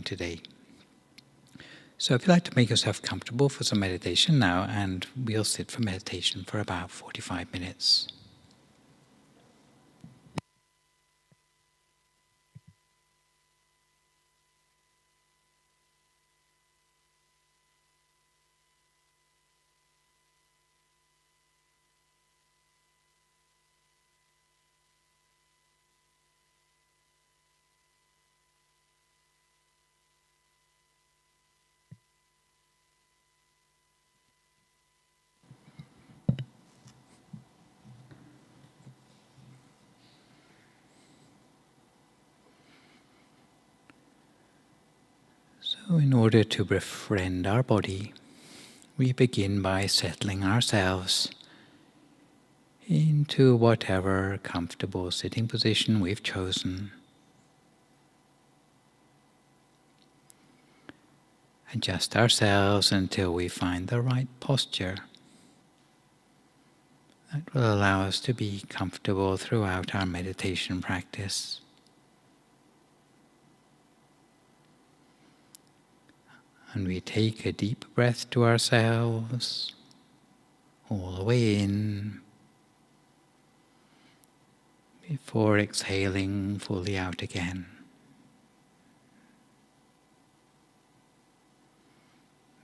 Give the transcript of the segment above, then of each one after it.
today. So if you'd like to make yourself comfortable for some meditation now, and we'll sit for meditation for about 45 minutes. So in order to befriend our body, we begin by settling ourselves into whatever comfortable sitting position we've chosen. Adjust ourselves until we find the right posture that will allow us to be comfortable throughout our meditation practice. And we take a deep breath to ourselves, all the way in, before exhaling fully out again.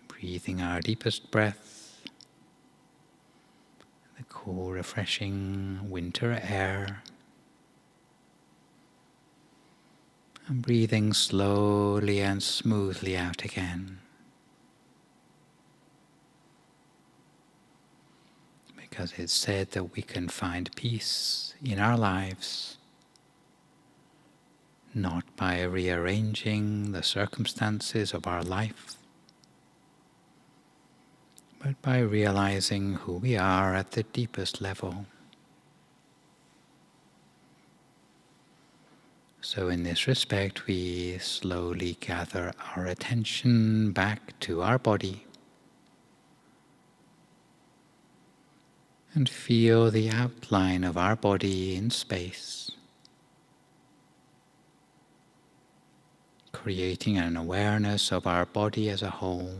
Breathing our deepest breath, the cool, refreshing winter air, and breathing slowly and smoothly out again. Because it's said that we can find peace in our lives not by rearranging the circumstances of our life, but by realizing who we are at the deepest level. So in this respect, we slowly gather our attention back to our body and feel the outline of our body in space, creating an awareness of our body as a whole.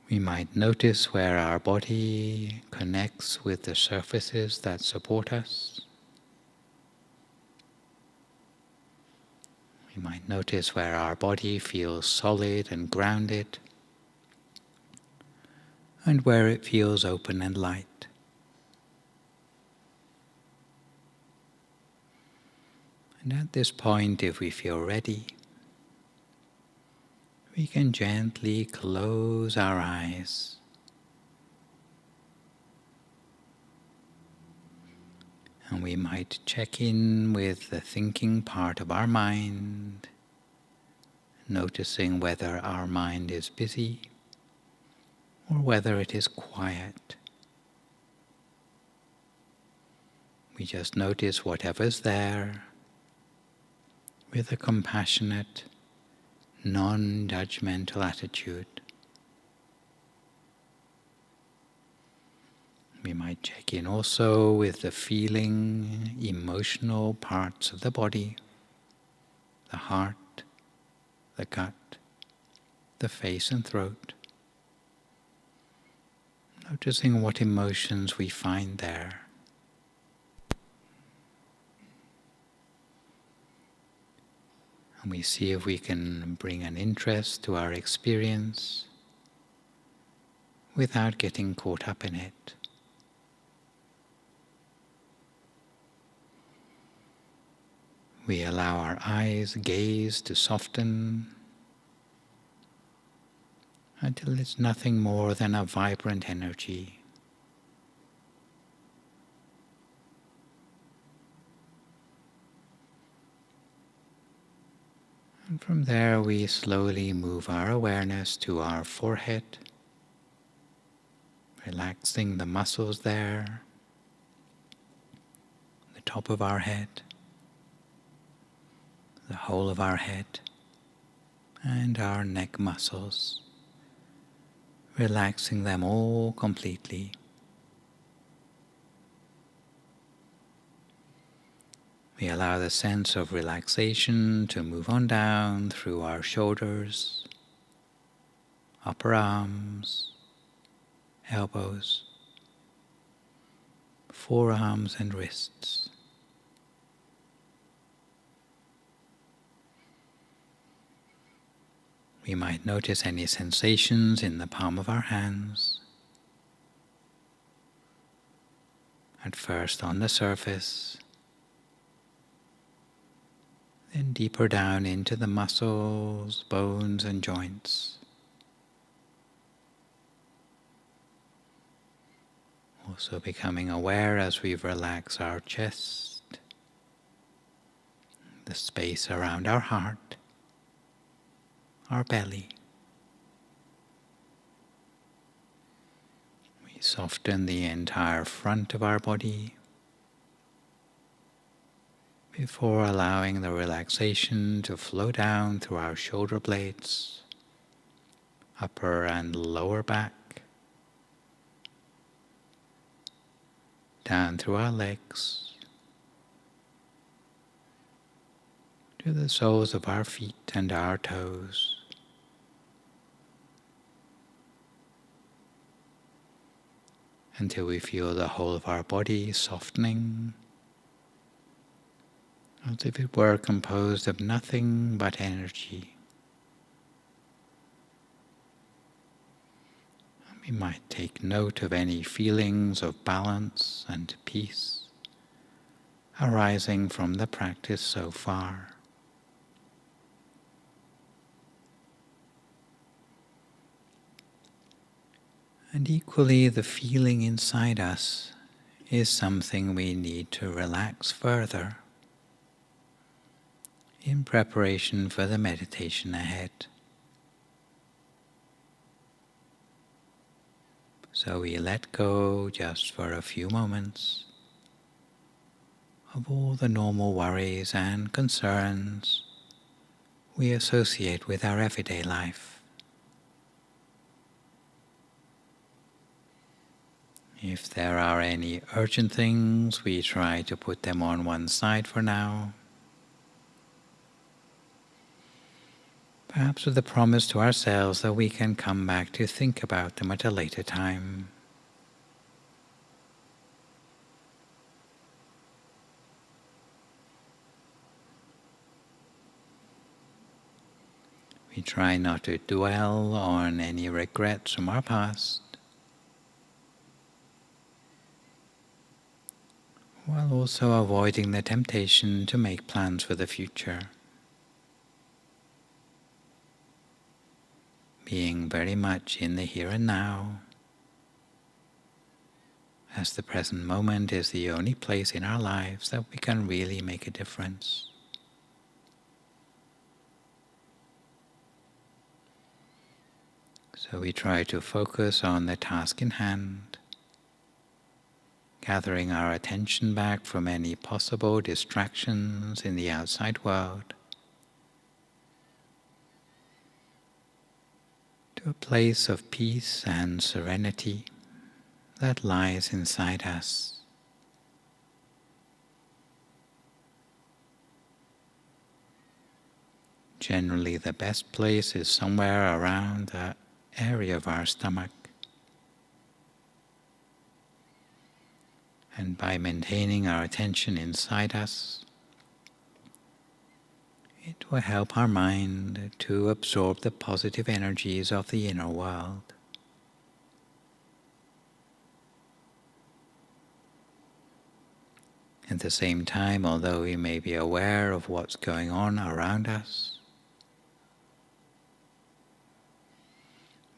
We might notice where our body connects with the surfaces that support us. We might notice where our body feels solid and grounded, and where it feels open and light. And at this point, if we feel ready, we can gently close our eyes. And we might check in with the thinking part of our mind, noticing whether our mind is busy or whether it is quiet. We just notice whatever's there with a compassionate, non-judgmental attitude. We might check in also with the feeling, emotional parts of the body, the heart, the gut, the face and throat, noticing what emotions we find there. And we see if we can bring an interest to our experience without getting caught up in it. We allow our eyes' gaze to soften until it's nothing more than a vibrant energy. And from there we slowly move our awareness to our forehead, relaxing the muscles there, the top of our head, the whole of our head, and our neck muscles, relaxing them all completely. We allow the sense of relaxation to move on down through our shoulders, upper arms, elbows, forearms and wrists. We might notice any sensations in the palm of our hands. At first on the surface, then deeper down into the muscles, bones and joints. Also becoming aware as we relax our chest, the space around our heart, our belly. We soften the entire front of our body before allowing the relaxation to flow down through our shoulder blades, upper and lower back, down through our legs, to the soles of our feet and our toes. Until we feel the whole of our body softening, as if it were composed of nothing but energy. We might take note of any feelings of balance and peace arising from the practice so far. And equally, the feeling inside us is something we need to relax further in preparation for the meditation ahead. So we let go just for a few moments of all the normal worries and concerns we associate with our everyday life. If there are any urgent things, we try to put them on one side for now. Perhaps with the promise to ourselves that we can come back to think about them at a later time. We try not to dwell on any regrets from our past, while also avoiding the temptation to make plans for the future. Being very much in the here and now, as the present moment is the only place in our lives that we can really make a difference. So we try to focus on the task in hand, gathering our attention back from any possible distractions in the outside world to a place of peace and serenity that lies inside us. Generally, the best place is somewhere around the area of our stomach. And by maintaining our attention inside us, it will help our mind to absorb the positive energies of the inner world. At the same time, although we may be aware of what's going on around us,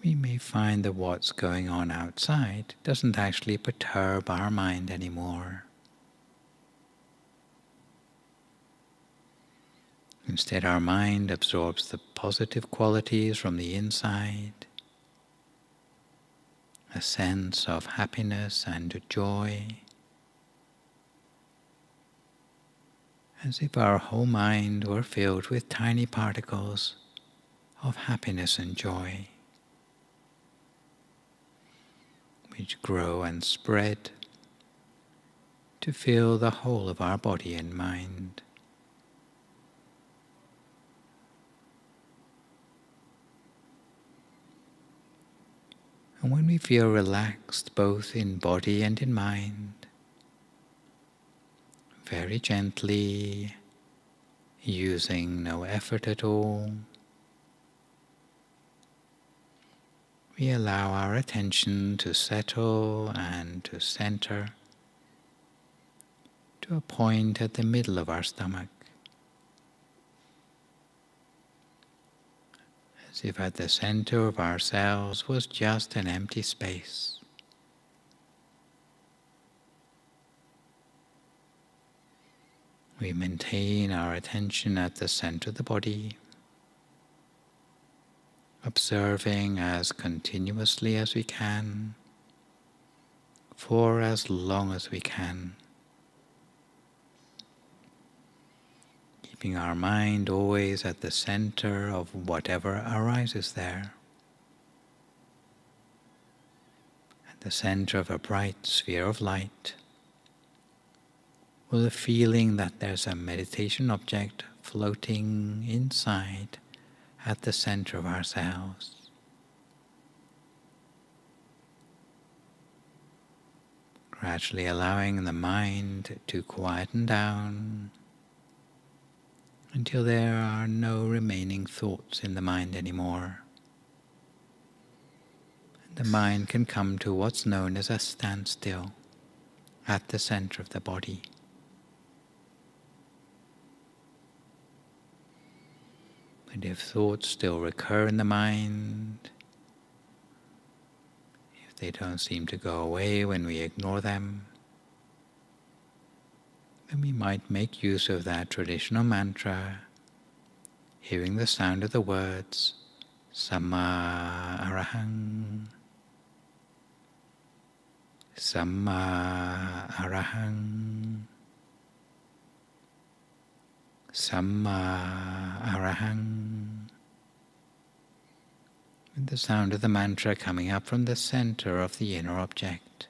we may find that what's going on outside doesn't actually perturb our mind anymore. Instead, our mind absorbs the positive qualities from the inside, a sense of happiness and joy, as if our whole mind were filled with tiny particles of happiness and joy, which grow and spread to feel the whole of our body and mind. And when we feel relaxed both in body and in mind, very gently, using no effort at all, we allow our attention to settle and to center to a point at the middle of our stomach, as if at the center of ourselves was just an empty space. We maintain our attention at the center of the body, observing as continuously as we can, for as long as we can, keeping our mind always at the center of whatever arises there, at the center of a bright sphere of light, with a feeling that there's a meditation object floating inside at the center of ourselves. Gradually allowing the mind to quieten down until there are no remaining thoughts in the mind anymore. The mind can come to what's known as a standstill at the center of the body. And if thoughts still recur in the mind, if they don't seem to go away when we ignore them, then we might make use of that traditional mantra, hearing the sound of the words Samma Arahang, Samma Arahang, Samma Arahang, with the sound of the mantra coming up from the center of the inner object.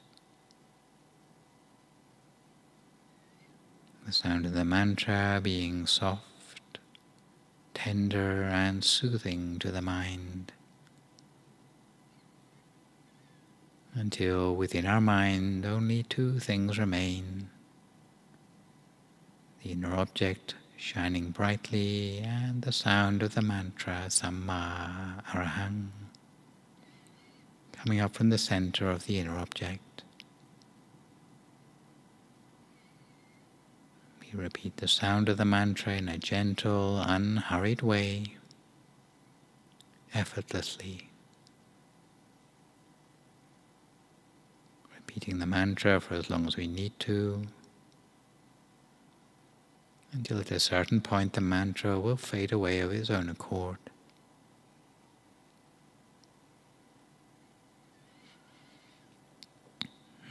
The sound of the mantra being soft, tender and soothing to the mind, until within our mind only two things remain: the inner object shining brightly and the sound of the mantra Samma Arahang coming up from the center of the inner object. We repeat the sound of the mantra in a gentle, unhurried way, effortlessly. Repeating the mantra for as long as we need to, until at a certain point the mantra will fade away of its own accord.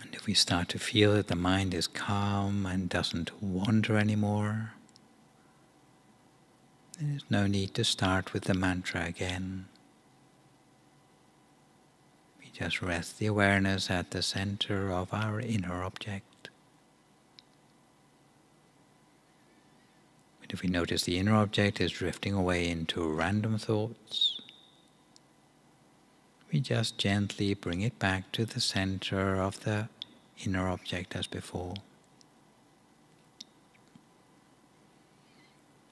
And if we start to feel that the mind is calm and doesn't wander anymore, then there's no need to start with the mantra again. We just rest the awareness at the center of our inner object. If we notice the inner object is drifting away into random thoughts, we just gently bring it back to the center of the inner object as before.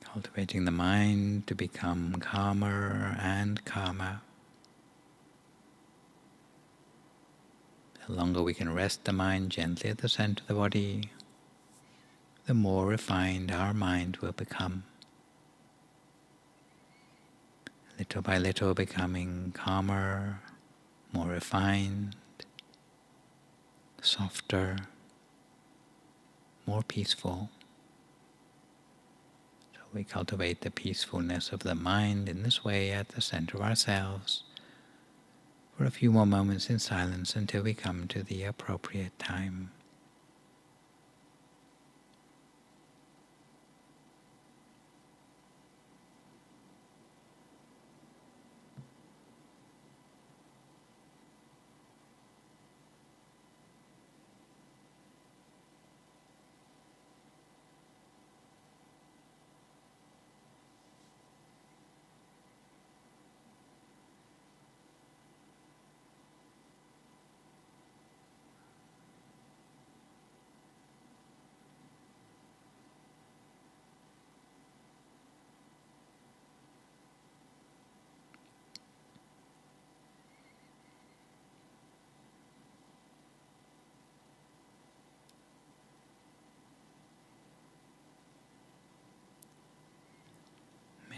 Cultivating the mind to become calmer and calmer. The longer we can rest the mind gently at the center of the body, the more refined our mind will become. Little by little becoming calmer, more refined, softer, more peaceful. So we cultivate the peacefulness of the mind in this way at the center of ourselves for a few more moments in silence until we come to the appropriate time.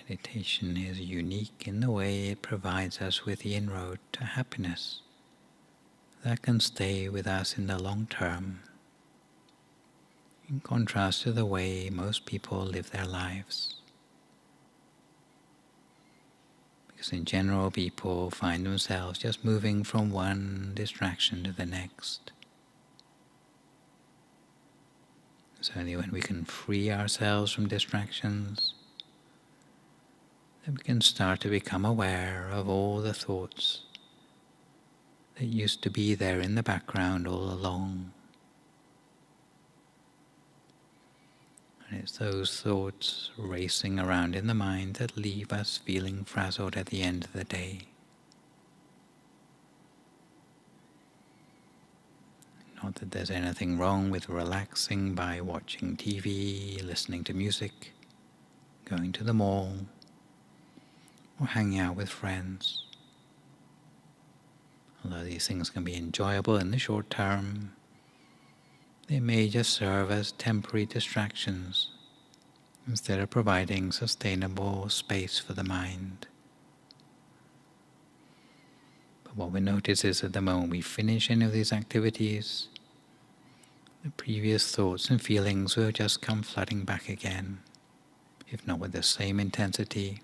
Meditation is unique in the way it provides us with the inroad to happiness that can stay with us in the long term, in contrast to the way most people live their lives. Because in general, people find themselves just moving from one distraction to the next. It's only when we can free ourselves from distractions that we can start to become aware of all the thoughts that used to be there in the background all along. And it's those thoughts racing around in the mind that leave us feeling frazzled at the end of the day. Not that there's anything wrong with relaxing by watching TV, listening to music, going to the mall, or hanging out with friends. Although these things can be enjoyable in the short term, they may just serve as temporary distractions instead of providing sustainable space for the mind. But what we notice is that the moment we finish any of these activities, the previous thoughts and feelings will just come flooding back again. If not with the same intensity,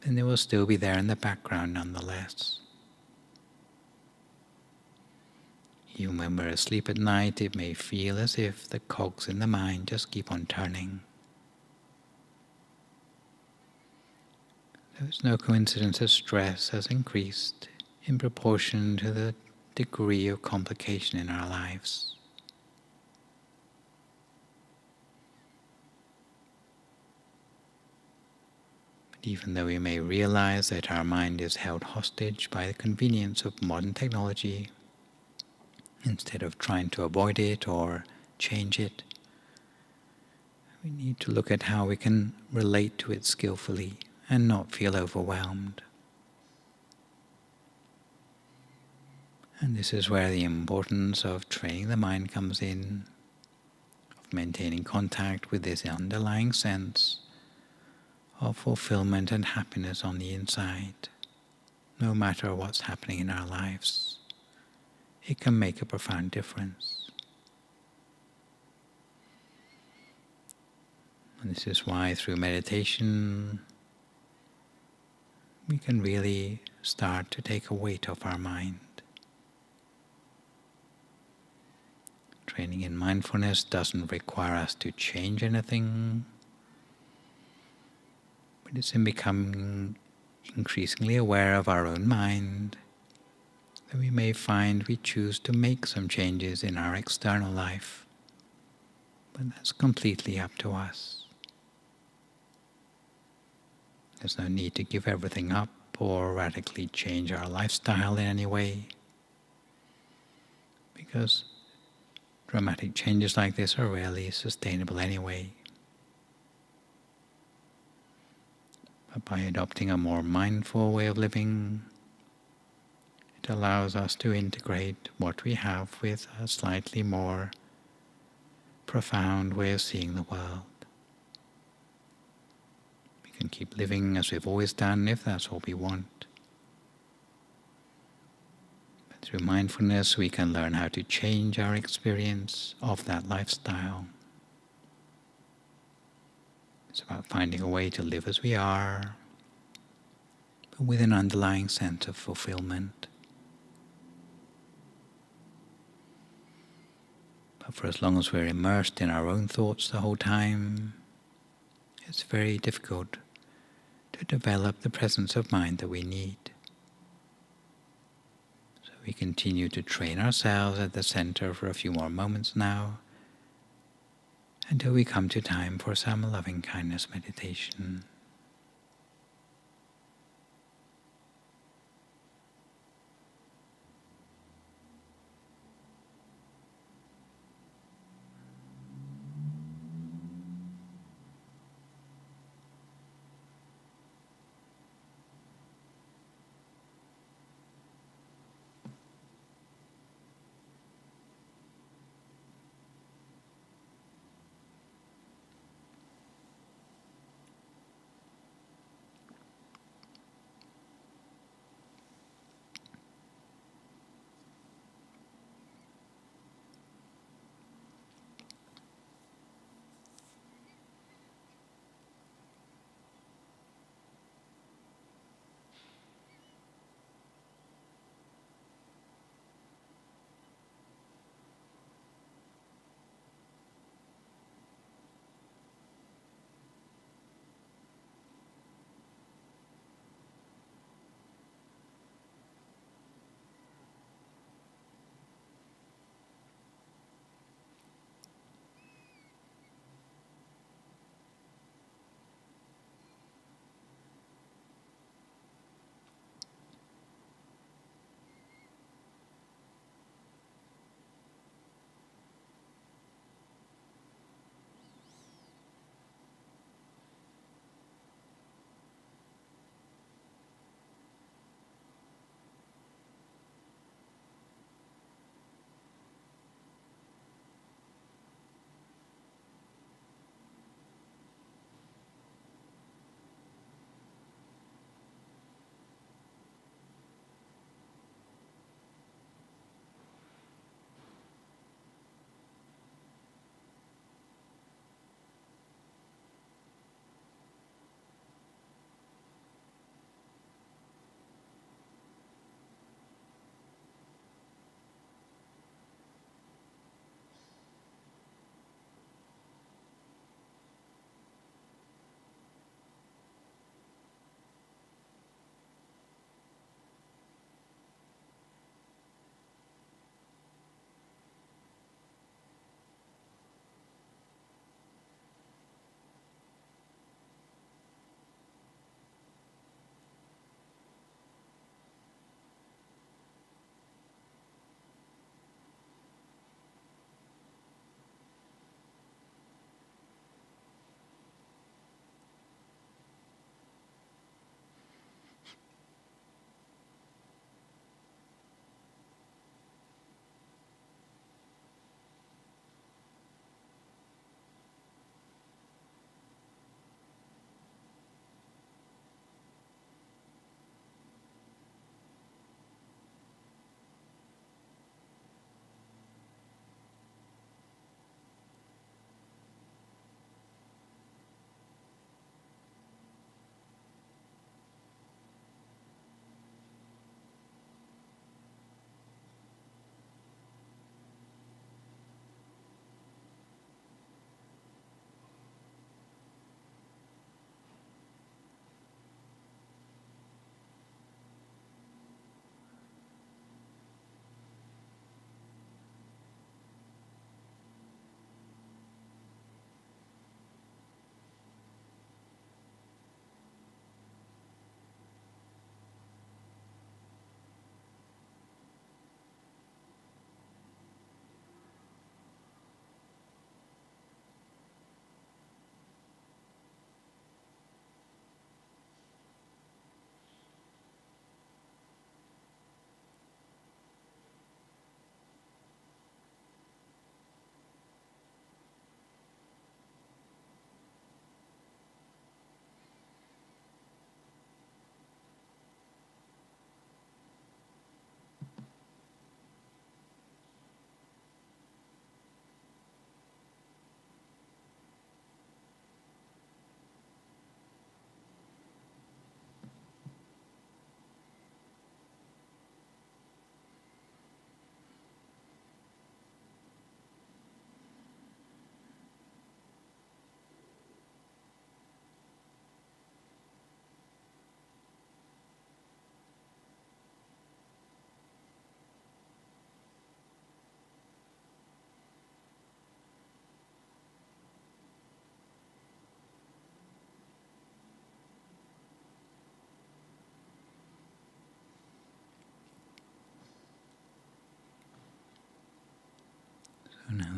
then they will still be there in the background nonetheless. Even when we're asleep at night, it may feel as if the cogs in the mind just keep on turning. So it's no coincidence that stress has increased in proportion to the degree of complication in our lives. But even though we may realize that our mind is held hostage by the convenience of modern technology, instead of trying to avoid it or change it, we need to look at how we can relate to it skillfully and not feel overwhelmed. And this is where the importance of training the mind comes in, of maintaining contact with this underlying sense of fulfillment and happiness on the inside, no matter what's happening in our lives. It can make a profound difference. And this is why through meditation we can really start to take a weight off our mind. Training in mindfulness doesn't require us to change anything, but it's in becoming increasingly aware of our own mind that we may find we choose to make some changes in our external life, but that's completely up to us. There's no need to give everything up or radically change our lifestyle in any way, because dramatic changes like this are rarely sustainable anyway. But by adopting a more mindful way of living, it allows us to integrate what we have with a slightly more profound way of seeing the world. We can keep living as we've always done if that's what we want. But through mindfulness, we can learn how to change our experience of that lifestyle. It's about finding a way to live as we are, but with an underlying sense of fulfillment. But for as long as we're immersed in our own thoughts the whole time, it's very difficult to develop the presence of mind that we need. So we continue to train ourselves at the center for a few more moments now, until we come to time for some loving kindness meditation.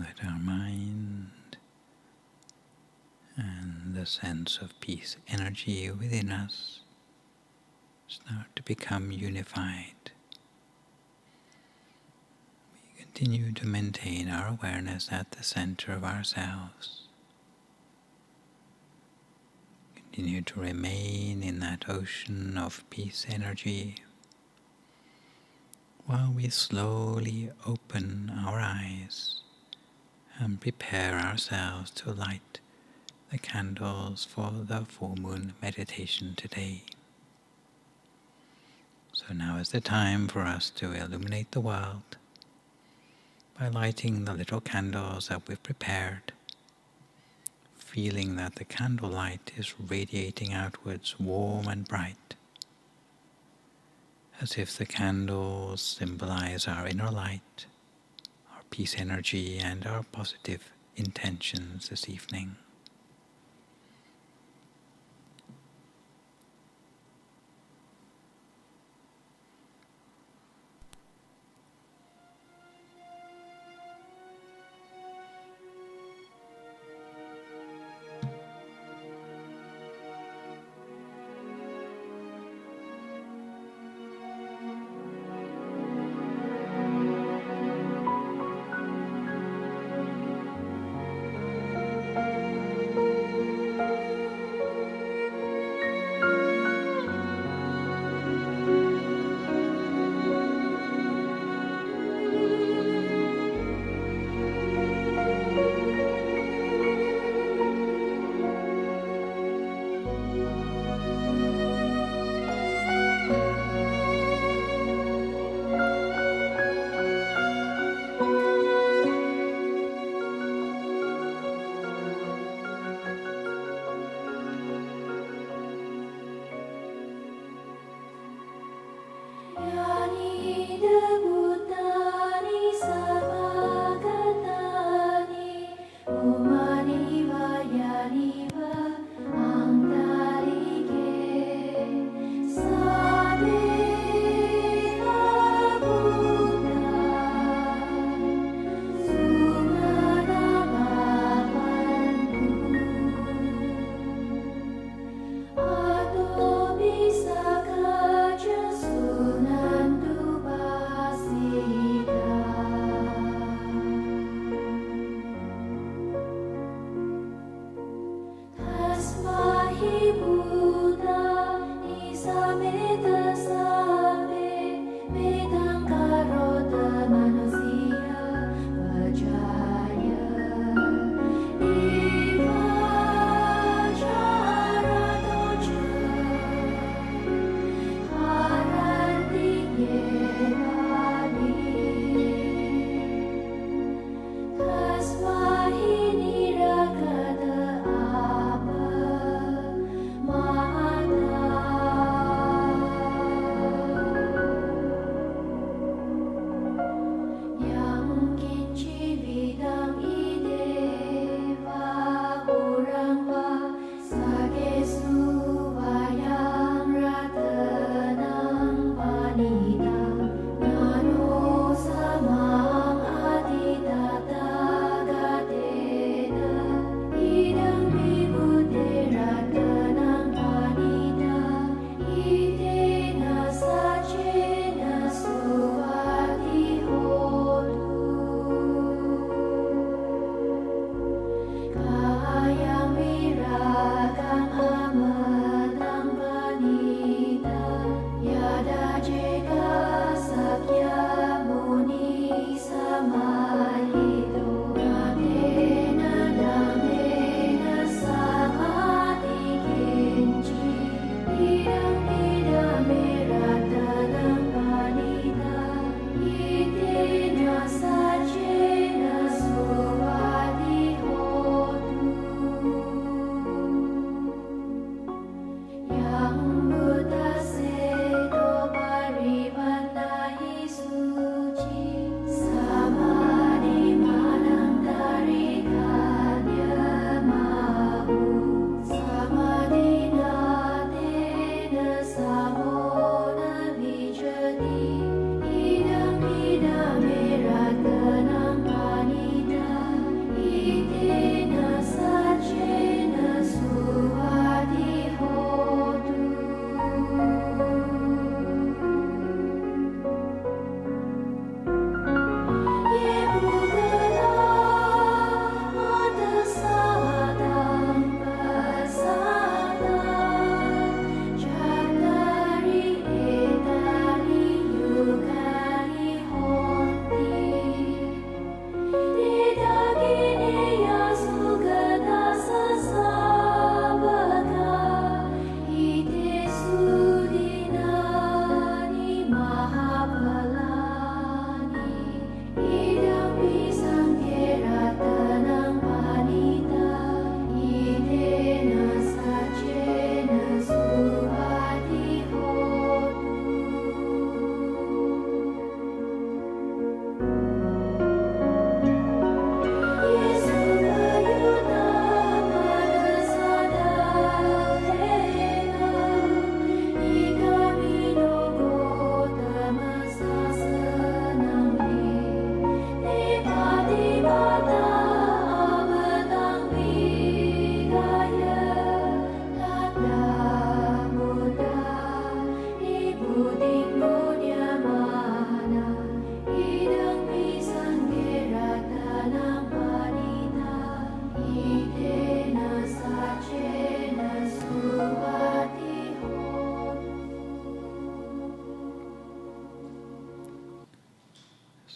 Let our mind and the sense of peace energy within us start to become unified. We continue to maintain our awareness at the center of ourselves. Continue to remain in that ocean of peace energy while we slowly open our eyes and prepare ourselves to light the candles for the full moon meditation today. So now is the time for us to illuminate the world by lighting the little candles that we've prepared, feeling that the candlelight is radiating outwards warm and bright, as if the candles symbolize our inner light, our peace energy, and our positive intentions this evening.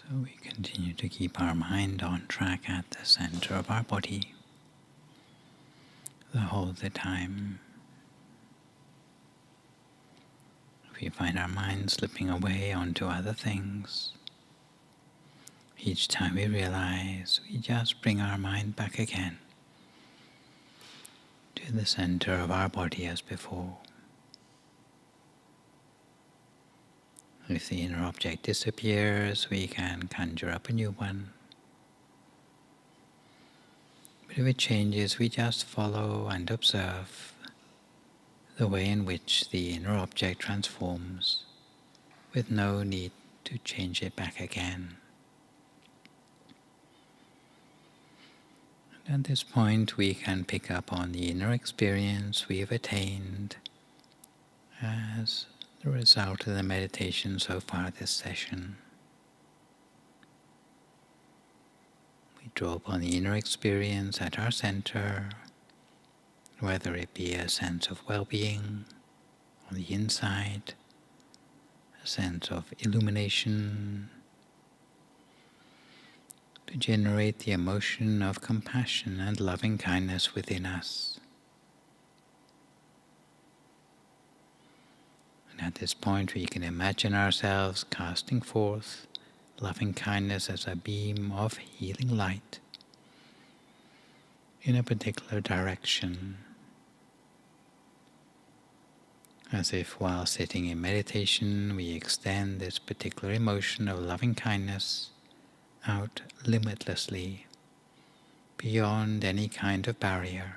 So we continue to keep our mind on track at the center of our body the whole of the time. If we find our mind slipping away onto other things, each time we realize, we just bring our mind back again to the center of our body as before. If the inner object disappears, we can conjure up a new one. But if it changes, we just follow and observe the way in which the inner object transforms, with no need to change it back again. And at this point, we can pick up on the inner experience we have attained as the result of the meditation so far this session. We draw upon the inner experience at our center, whether it be a sense of well-being on the inside, a sense of illumination, to generate the emotion of compassion and loving kindness within us. And at this point we can imagine ourselves casting forth loving kindness as a beam of healing light in a particular direction, as if while sitting in meditation we extend this particular emotion of loving kindness out limitlessly, beyond any kind of barrier,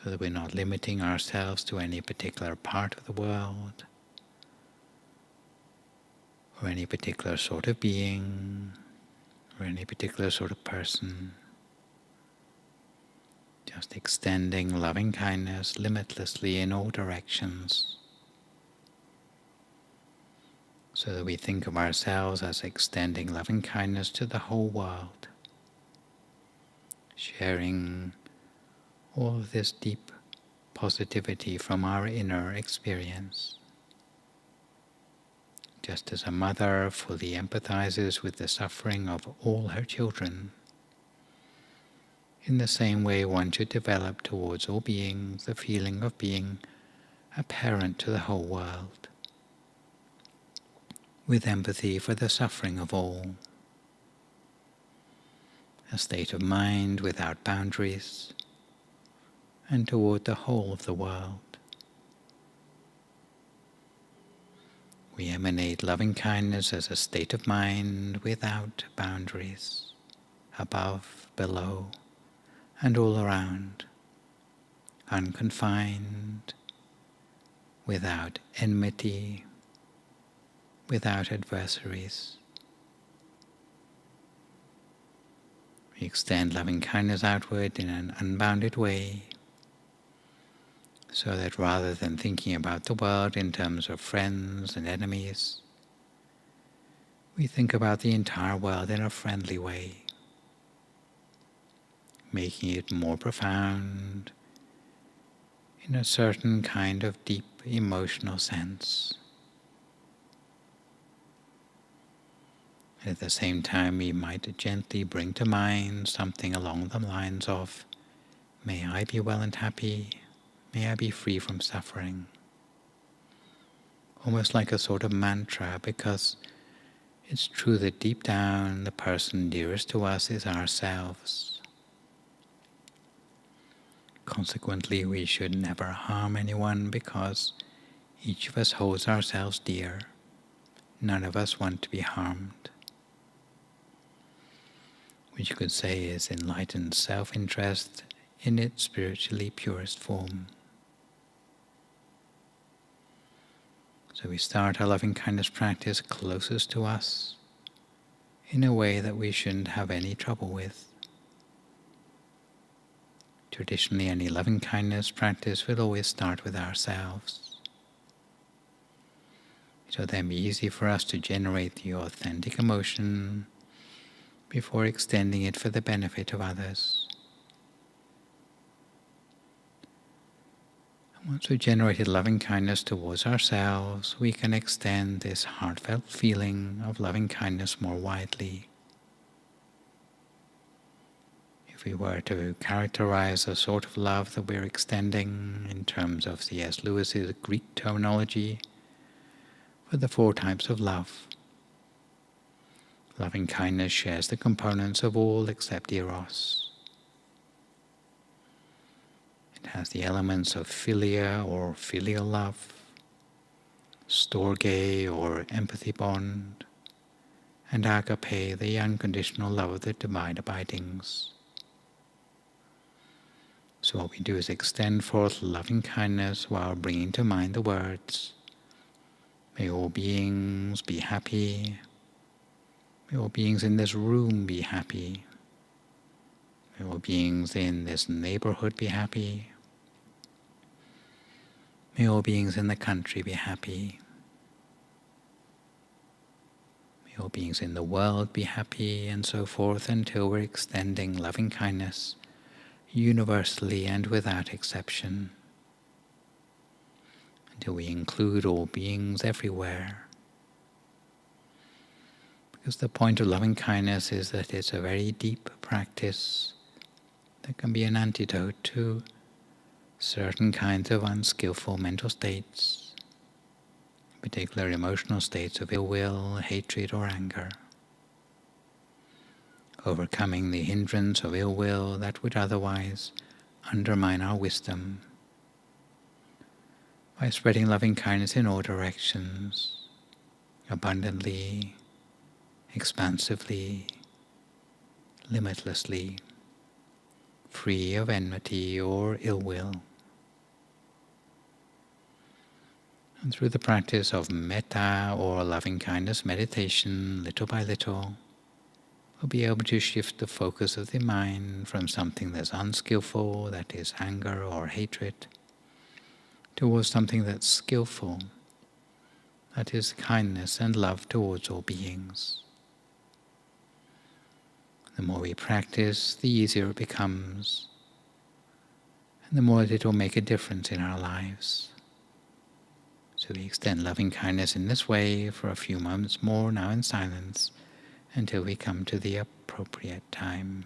so that we're not limiting ourselves to any particular part of the world, or any particular sort of being, or any particular sort of person. Just extending loving kindness limitlessly in all directions, so that we think of ourselves as extending loving kindness to the whole world, sharing all of this deep positivity from our inner experience. Just as a mother fully empathizes with the suffering of all her children, in the same way one should develop towards all beings the feeling of being a parent to the whole world, with empathy for the suffering of all. A state of mind without boundaries, and toward the whole of the world. We emanate loving kindness as a state of mind without boundaries, above, below, and all around, unconfined, without enmity, without adversaries. We extend loving kindness outward in an unbounded way, so that rather than thinking about the world in terms of friends and enemies, we think about the entire world in a friendly way, making it more profound in a certain kind of deep emotional sense. At the same time, we might gently bring to mind something along the lines of, "May I be well and happy, may I be free from suffering." Almost like a sort of mantra, because it's true that deep down the person dearest to us is ourselves. Consequently, we should never harm anyone, because each of us holds ourselves dear. None of us want to be harmed, which you could say is enlightened self-interest in its spiritually purest form. So we start our loving kindness practice closest to us, in a way that we shouldn't have any trouble with. Traditionally, any loving kindness practice will always start with ourselves. It will then be easy for us to generate the authentic emotion before extending it for the benefit of others. Once we've generated loving kindness towards ourselves, we can extend this heartfelt feeling of loving kindness more widely. If we were to characterize the sort of love that we're extending in terms of C.S. Lewis's Greek terminology for the 4 types of love, loving kindness shares the components of all except eros. It has the elements of philia or filial love, storge or empathy bond, and agape, the unconditional love of the divine abidings. So what we do is extend forth loving kindness while bringing to mind the words, may all beings be happy, may all beings in this room be happy, may all beings in this neighborhood be happy, may all beings in the country be happy, may all beings in the world be happy, and so forth, until we're extending loving kindness universally and without exception, until we include all beings everywhere. Because the point of loving kindness is that it's a very deep practice that can be an antidote to certain kinds of unskillful mental states, in particular emotional states of ill will, hatred, or anger. Overcoming the hindrance of ill will that would otherwise undermine our wisdom by spreading loving kindness in all directions, abundantly, expansively, limitlessly, free of enmity or ill will. And through the practice of metta or loving kindness meditation, little by little, we'll be able to shift the focus of the mind from something that's unskillful, that is anger or hatred, towards something that's skillful, that is kindness and love towards all beings. The more we practice, the easier it becomes, and the more it will make a difference in our lives. So we extend loving kindness in this way for a few moments more now in silence, until we come to the appropriate time.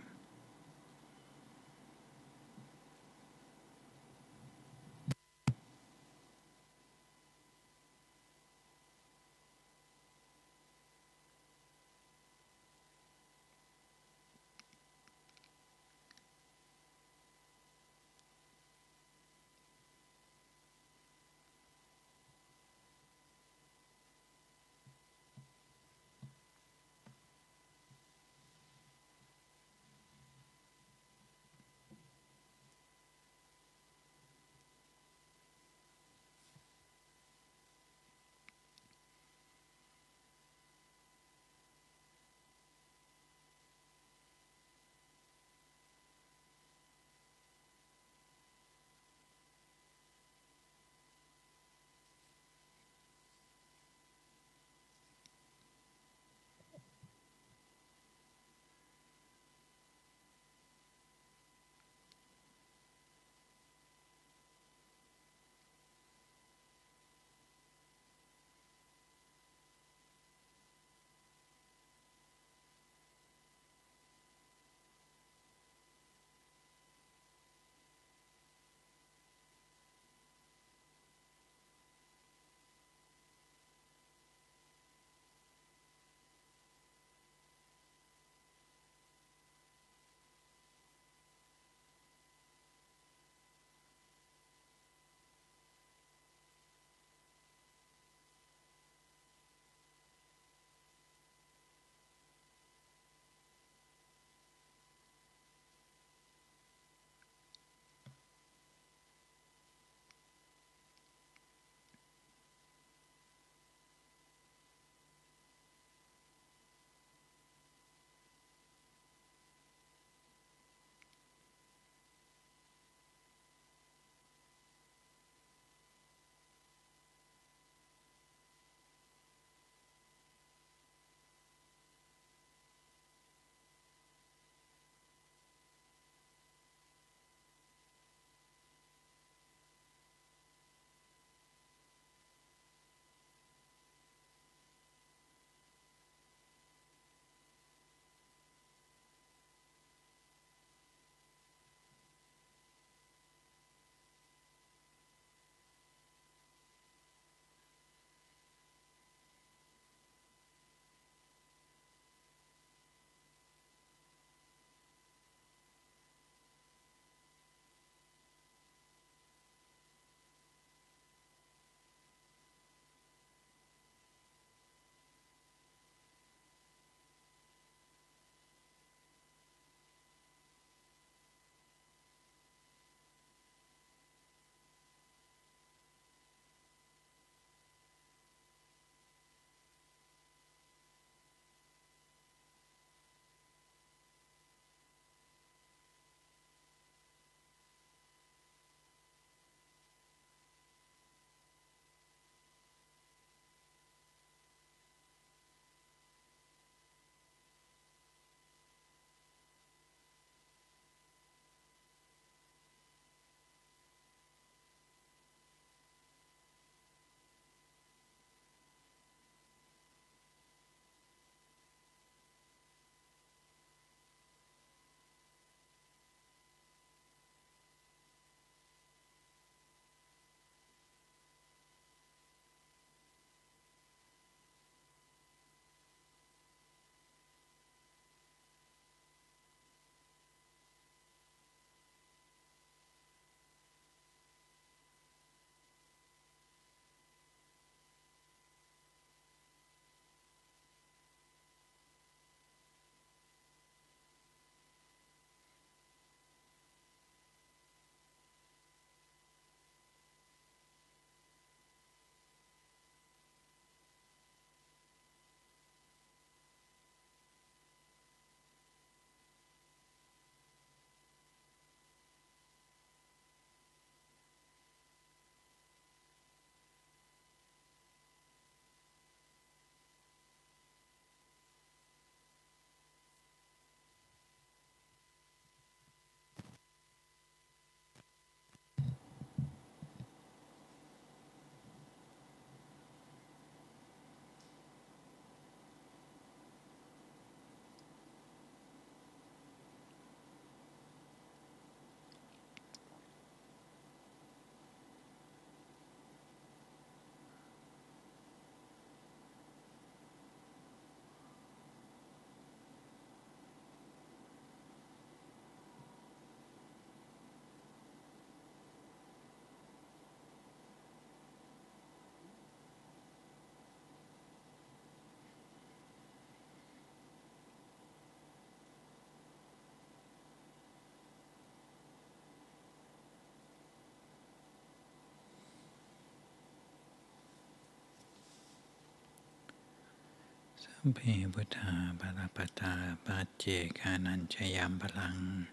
Samphe Buddha Parapata Pache Kananchayam Balang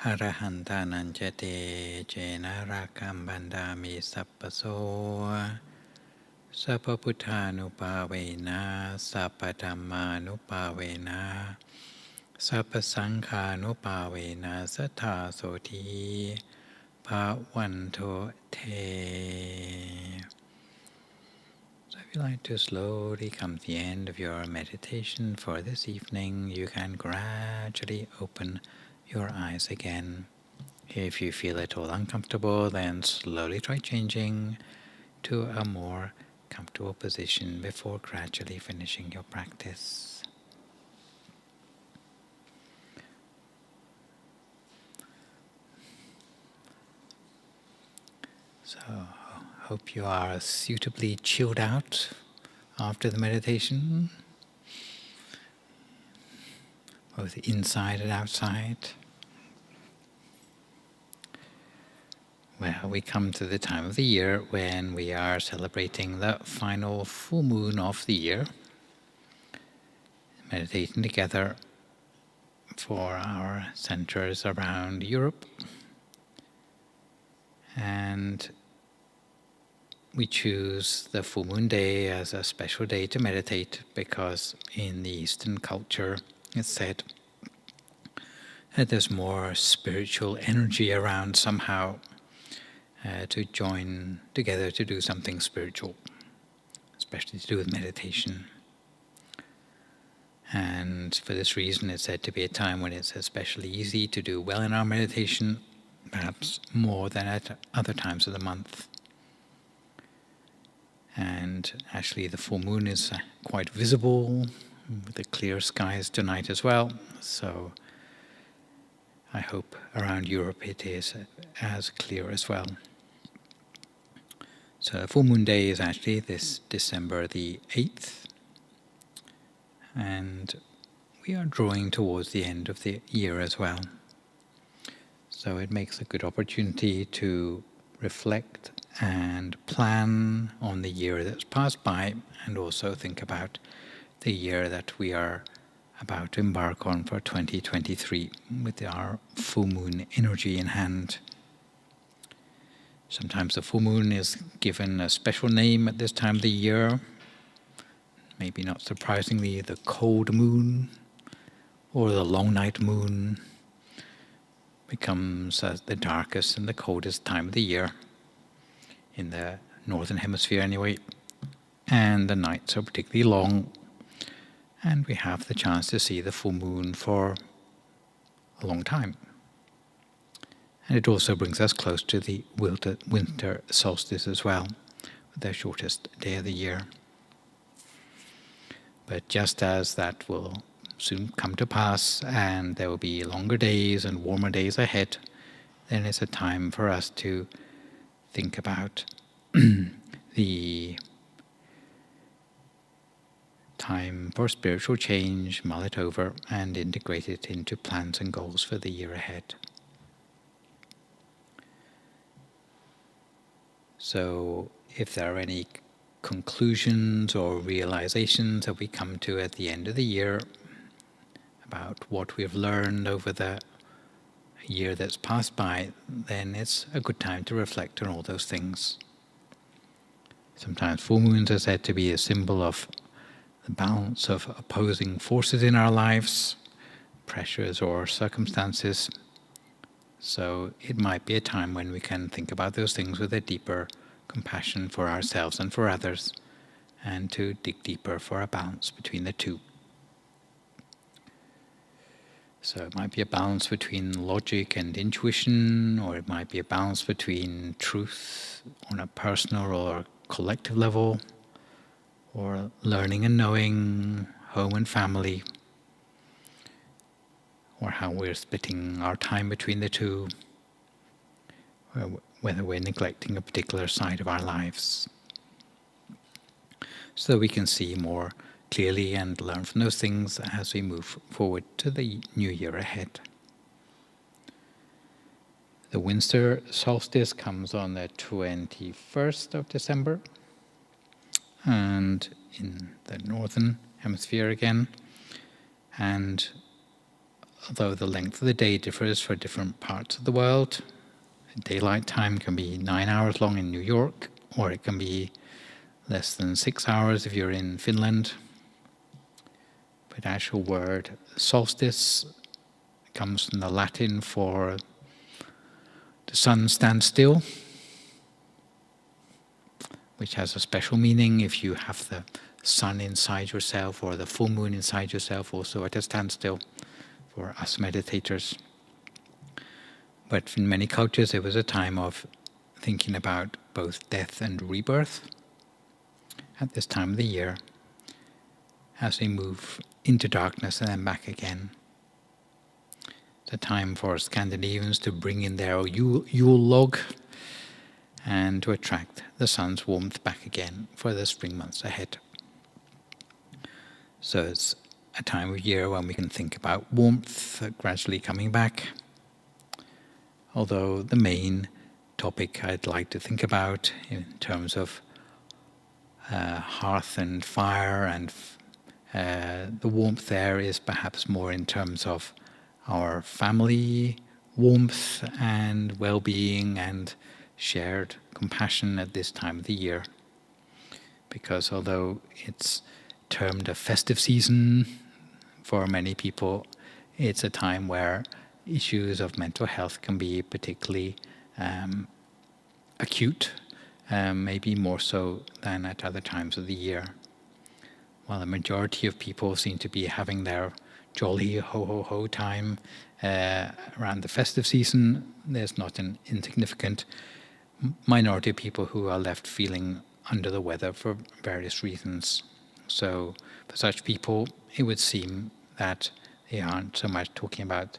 Arahantananchate Jena Rakam Bandami Sappaso Sappaputtanupavena Sappadhammanupavena Sappasanghanupavena Sattha Soti Bhavanto Te. So if you like to slowly come to the end of your meditation for this evening, you can gradually open your eyes again. If you feel at all uncomfortable, then slowly try changing to a more comfortable position before gradually finishing your practice. So, hope you are suitably chilled out after the meditation, both inside and outside. Well, we come to the time of the year when we are celebrating the final full moon of the year, meditating together for our centers around Europe. And we choose the full moon day as a special day to meditate because in the Eastern culture it's said that there's more spiritual energy around somehow to join together to do something spiritual, especially to do with meditation. And for this reason it's said to be a time when it's especially easy to do well in our meditation, perhaps more than at other times of the month. And actually the full moon is quite visible with the clear skies tonight as well. So I hope around Europe it is as clear as well. So full moon day is actually this December the 8th. And we are drawing towards the end of the year as well. So it makes a good opportunity to reflect and plan on the year that's passed by, and also think about the year that we are about to embark on for 2023 with our full moon energy in hand. Sometimes the full moon is given a special name at this time of the year, maybe not surprisingly the cold moon or the long night moon becomes the darkest and the coldest time of the year, in the northern hemisphere anyway, and the nights are particularly long, and we have the chance to see the full moon for a long time. And it also brings us close to the winter solstice as well, the shortest day of the year. But just as that will soon come to pass, and there will be longer days and warmer days ahead, then it's a time for us to think about the time for spiritual change, mull it over, and integrate it into plans and goals for the year ahead. So if there are any conclusions or realizations that we come to at the end of the year about what we've learned over the year that's passed by, then it's a good time to reflect on all those things. Sometimes full moons are said to be a symbol of the balance of opposing forces in our lives, pressures or circumstances. So it might be a time when we can think about those things with a deeper compassion for ourselves and for others, and to dig deeper for a balance between the two. So it might be a balance between logic and intuition, or it might be a balance between truth on a personal or collective level, or learning and knowing, home and family, or how we're splitting our time between the two, or whether we're neglecting a particular side of our lives. So we can see more clearly and learn from those things as we move forward to the new year ahead. The winter solstice comes on the 21st of December, and in the northern hemisphere again. And although the length of the day differs for different parts of the world, daylight time can be 9 hours long in New York, or it can be less than 6 hours if you're in Finland. But the actual word solstice comes from the Latin for the sun stands still, which has a special meaning if you have the sun inside yourself or the full moon inside yourself, also at a standstill for us meditators. But in many cultures it was a time of thinking about both death and rebirth at this time of the year, as we move into darkness and then back again. It's a time for Scandinavians to bring in their Yule log and to attract the sun's warmth back again for the spring months ahead. So it's a time of year when we can think about warmth gradually coming back. Although the main topic I'd like to think about in terms of hearth and fire and the warmth there is perhaps more in terms of our family warmth and well-being and shared compassion at this time of the year. Because although it's termed a festive season for many people, it's a time where issues of mental health can be particularly acute, maybe more so than at other times of the year. While the majority of people seem to be having their jolly ho-ho-ho time around the festive season, there's not an insignificant minority of people who are left feeling under the weather for various reasons. So for such people, it would seem that they aren't so much talking about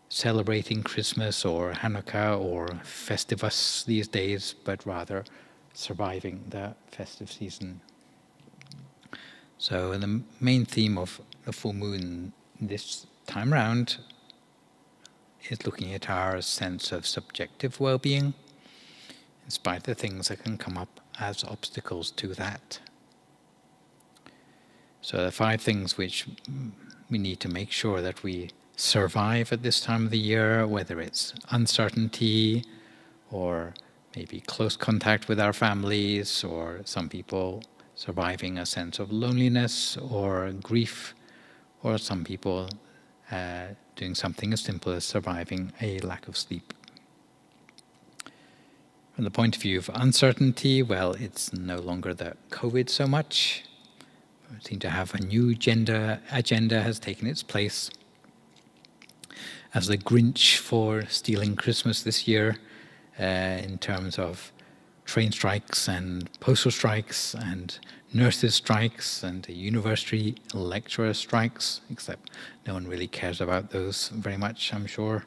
celebrating Christmas or Hanukkah or Festivus these days, but rather surviving the festive season. So the main theme of the full moon this time round is looking at our sense of subjective well-being, in spite of the things that can come up as obstacles to that. So the 5 things which we need to make sure that we survive at this time of the year, whether it's uncertainty or maybe close contact with our families, or some people surviving a sense of loneliness or grief, or some people doing something as simple as surviving a lack of sleep. From the point of view of uncertainty, well, it's no longer the COVID so much. We seem to have a new agenda has taken its place. As the Grinch for stealing Christmas this year, in terms of train strikes and postal strikes and nurses' strikes and university lecturer strikes, except no one really cares about those very much, I'm sure.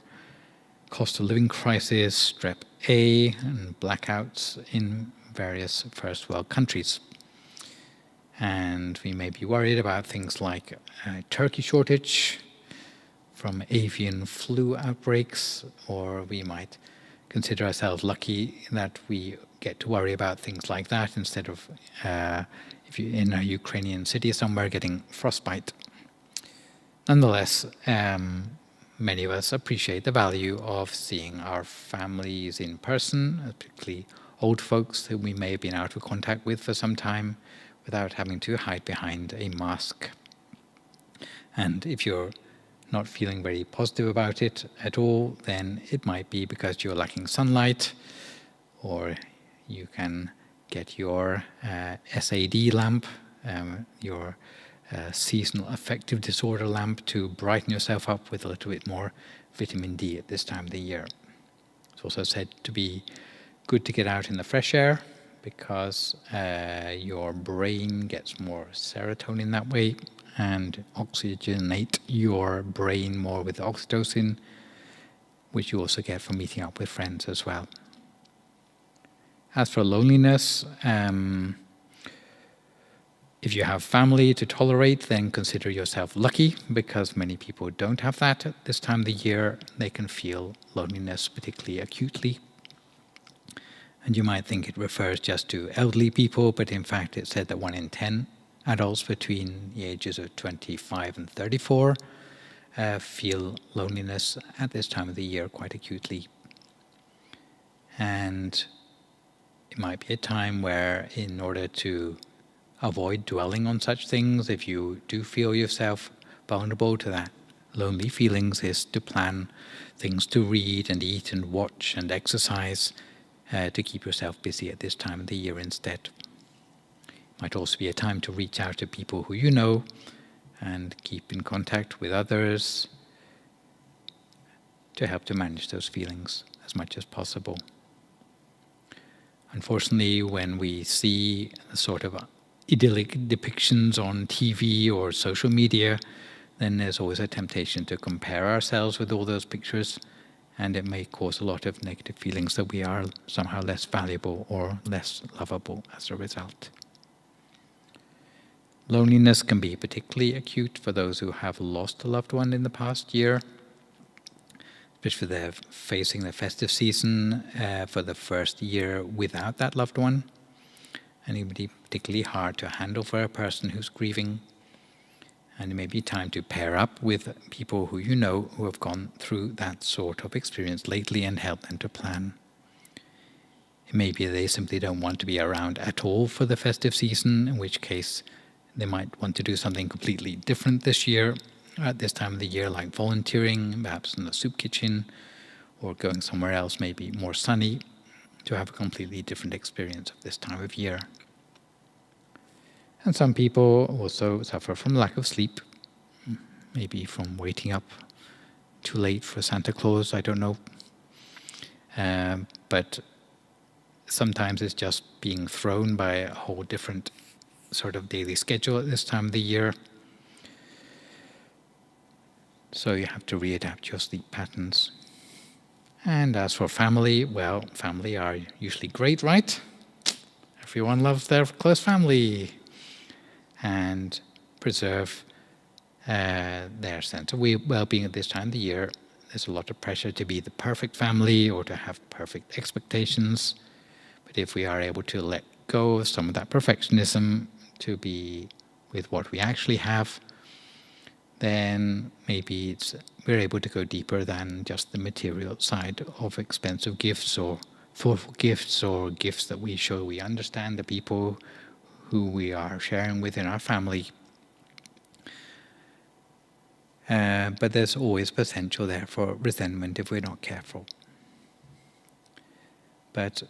Cost of living crisis, Strep A, and blackouts in various first world countries. And we may be worried about things like turkey shortage from avian flu outbreaks, or we might consider ourselves lucky that we get to worry about things like that instead of if you're in a Ukrainian city somewhere getting frostbite. Nonetheless, many of us appreciate the value of seeing our families in person, particularly old folks who we may have been out of contact with for some time without having to hide behind a mask. And if you're not feeling very positive about it at all, then it might be because you're lacking sunlight, or you can get your SAD lamp, your seasonal affective disorder lamp, to brighten yourself up with a little bit more vitamin D at this time of the year. It's also said to be good to get out in the fresh air, because your brain gets more serotonin that way, and oxygenate your brain more with oxytocin, which you also get from meeting up with friends as well. As for loneliness, if you have family to tolerate, then consider yourself lucky, because many people don't have that at this time of the year. They can feel loneliness particularly acutely. And you might think it refers just to elderly people, but in fact it's said that 1 in 10 adults between the ages of 25 and 34 feel loneliness at this time of the year quite acutely. And it might be a time where, in order to avoid dwelling on such things, if you do feel yourself vulnerable to that lonely feelings, is to plan things to read and eat and watch and exercise to keep yourself busy at this time of the year instead. Might also be a time to reach out to people who you know and keep in contact with others to help to manage those feelings as much as possible. Unfortunately, when we see the sort of idyllic depictions on TV or social media, then there's always a temptation to compare ourselves with all those pictures, and it may cause a lot of negative feelings that we are somehow less valuable or less lovable as a result. Loneliness can be particularly acute for those who have lost a loved one in the past year, especially if they're facing the festive season for the first year without that loved one. And it would be particularly hard to handle for a person who's grieving. And it may be time to pair up with people who you know who have gone through that sort of experience lately and help them to plan. It may be they simply don't want to be around at all for the festive season, in which case they might want to do something completely different this year, at this time of the year, like volunteering, perhaps in the soup kitchen, or going somewhere else, maybe more sunny, to have a completely different experience of this time of year. And some people also suffer from lack of sleep, maybe from waiting up too late for Santa Claus, I don't know. But sometimes it's just being thrown by a whole different sort of daily schedule at this time of the year. So you have to readapt your sleep patterns. And as for family, well, family are usually great, right? Everyone loves their close family. And preserve their sense of well-being at this time of the year. There's a lot of pressure to be the perfect family or to have perfect expectations. But if we are able to let go of some of that perfectionism to be with what we actually have, then maybe we're able to go deeper than just the material side of expensive gifts or thoughtful gifts or gifts that we show we understand the people who we are sharing with in our family. But there's always potential there for resentment if we're not careful. But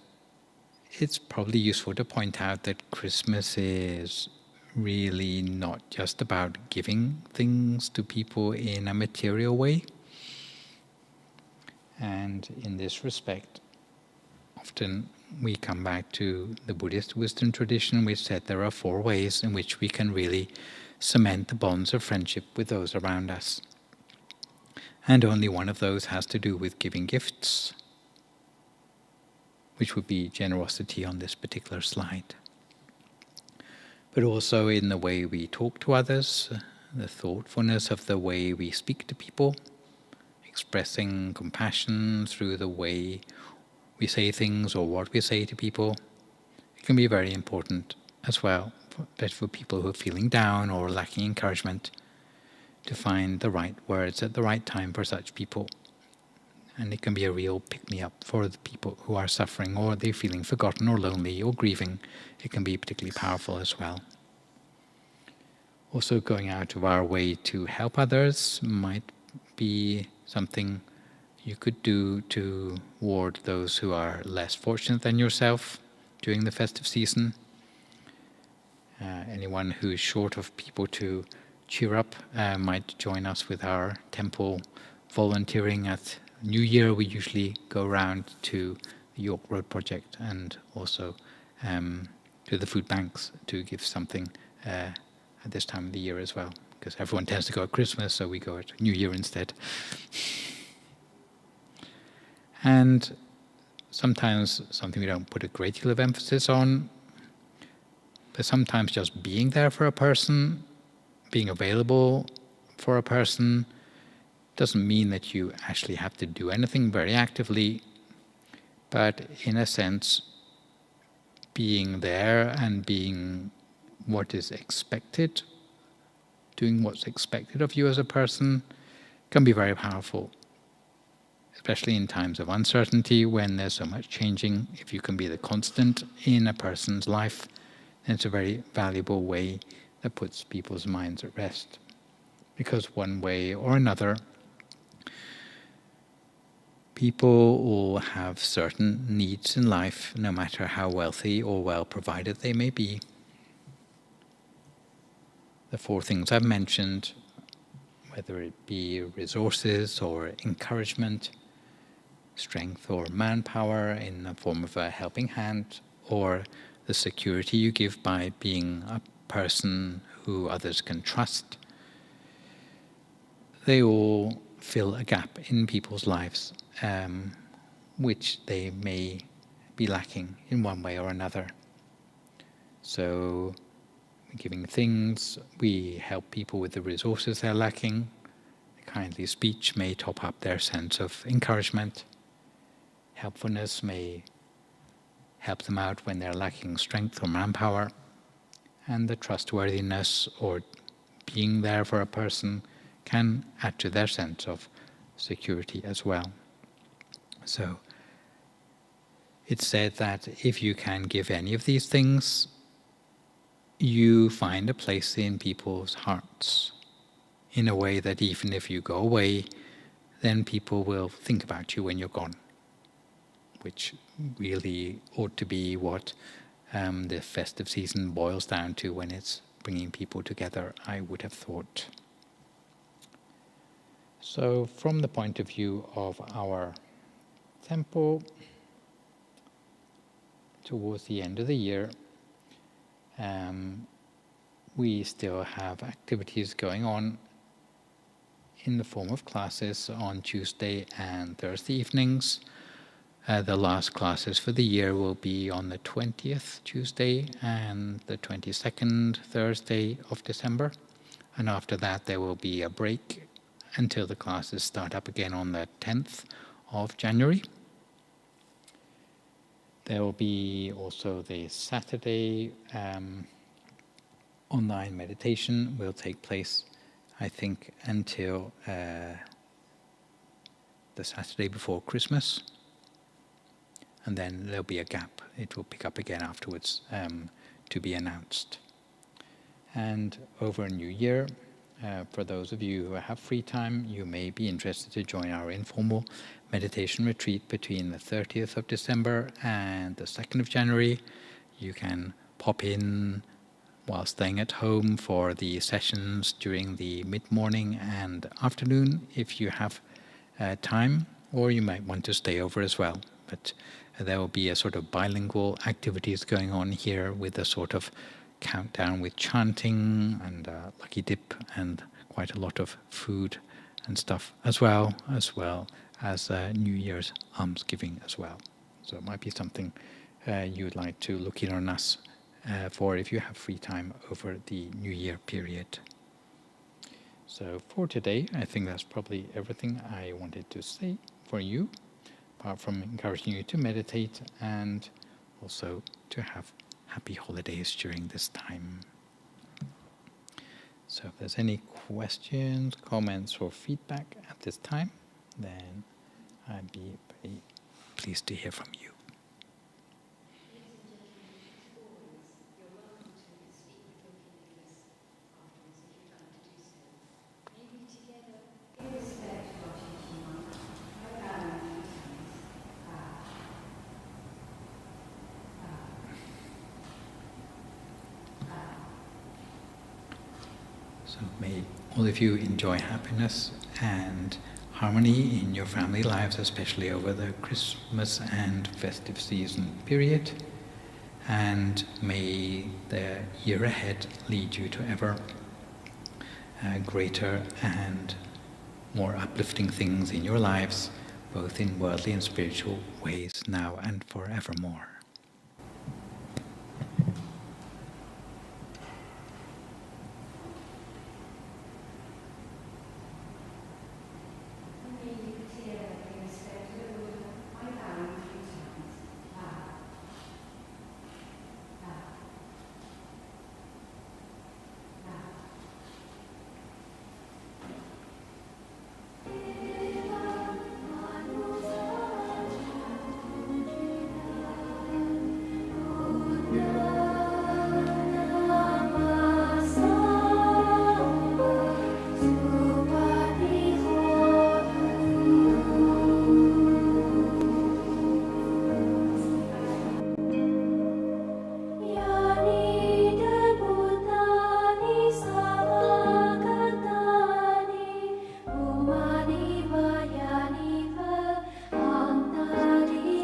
it's probably useful to point out that Christmas is really not just about giving things to people in a material way. And in this respect, often we come back to the Buddhist wisdom tradition, which said there are 4 ways in which we can really cement the bonds of friendship with those around us. And only one of those has to do with giving gifts, which would be generosity on this particular slide. But also in the way we talk to others, the thoughtfulness of the way we speak to people, expressing compassion through the way we say things or what we say to people. It can be very important as well, especially for people who are feeling down or lacking encouragement, to find the right words at the right time for such people. And it can be a real pick-me-up for the people who are suffering or they're feeling forgotten or lonely or grieving. It can be particularly powerful as well. Also, going out of our way to help others might be something you could do toward those who are less fortunate than yourself during the festive season. Anyone who is short of people to cheer up might join us with our temple volunteering. At New Year, we usually go around to the York Road Project and also to the food banks to give something at this time of the year as well, because everyone tends to go at Christmas, so we go at New Year instead. And sometimes something we don't put a great deal of emphasis on, but sometimes just being there for a person, being available for a person, doesn't mean that you actually have to do anything very actively, but in a sense, being there and being what is expected, doing what's expected of you as a person, can be very powerful. Especially in times of uncertainty, when there's so much changing. If you can be the constant in a person's life, then it's a very valuable way that puts people's minds at rest. Because one way or another, people all have certain needs in life, no matter how wealthy or well provided they may be. The four things I've mentioned, whether it be resources or encouragement, strength or manpower in the form of a helping hand, or the security you give by being a person who others can trust, they all fill a gap in people's lives, which they may be lacking in one way or another. So, giving things, we help people with the resources they're lacking. A kindly speech may top up their sense of encouragement. Helpfulness may help them out when they're lacking strength or manpower. And the trustworthiness or being there for a person can add to their sense of security as well. So, it's said that if you can give any of these things, you find a place in people's hearts in a way that even if you go away, then people will think about you when you're gone, which really ought to be what the festive season boils down to when it's bringing people together, I would have thought. So from the point of view of our temple, towards the end of the year, we still have activities going on in the form of classes on Tuesday and Thursday evenings. The last classes for the year will be on the 20th Tuesday and the 22nd Thursday of December. And after that there will be a break until the classes start up again on the 10th of January. There will be also the Saturday online meditation will take place, I think, until the Saturday before Christmas. And then there'll be a gap. It will pick up again afterwards, to be announced. And over New Year, for those of you who have free time, you may be interested to join our informal meditation retreat between the 30th of December and the 2nd of January. You can pop in while staying at home for the sessions during the mid-morning and afternoon if you have time, or you might want to stay over as well. But there will be a sort of bilingual activities going on here with a sort of countdown with chanting and lucky dip and quite a lot of food and stuff as well as New Year's almsgiving as well. So it might be something you'd like to look in on us for if you have free time over the New Year period. So for today, I think that's probably everything I wanted to say for you, apart from encouraging you to meditate and also to have happy holidays during this time. So if there's any questions, comments, or feedback at this time, then I'd be very pleased to hear from you. So may all of you enjoy happiness and harmony in your family lives, especially over the Christmas and festive season period. And may the year ahead lead you to ever greater and more uplifting things in your lives, both in worldly and spiritual ways now and forevermore.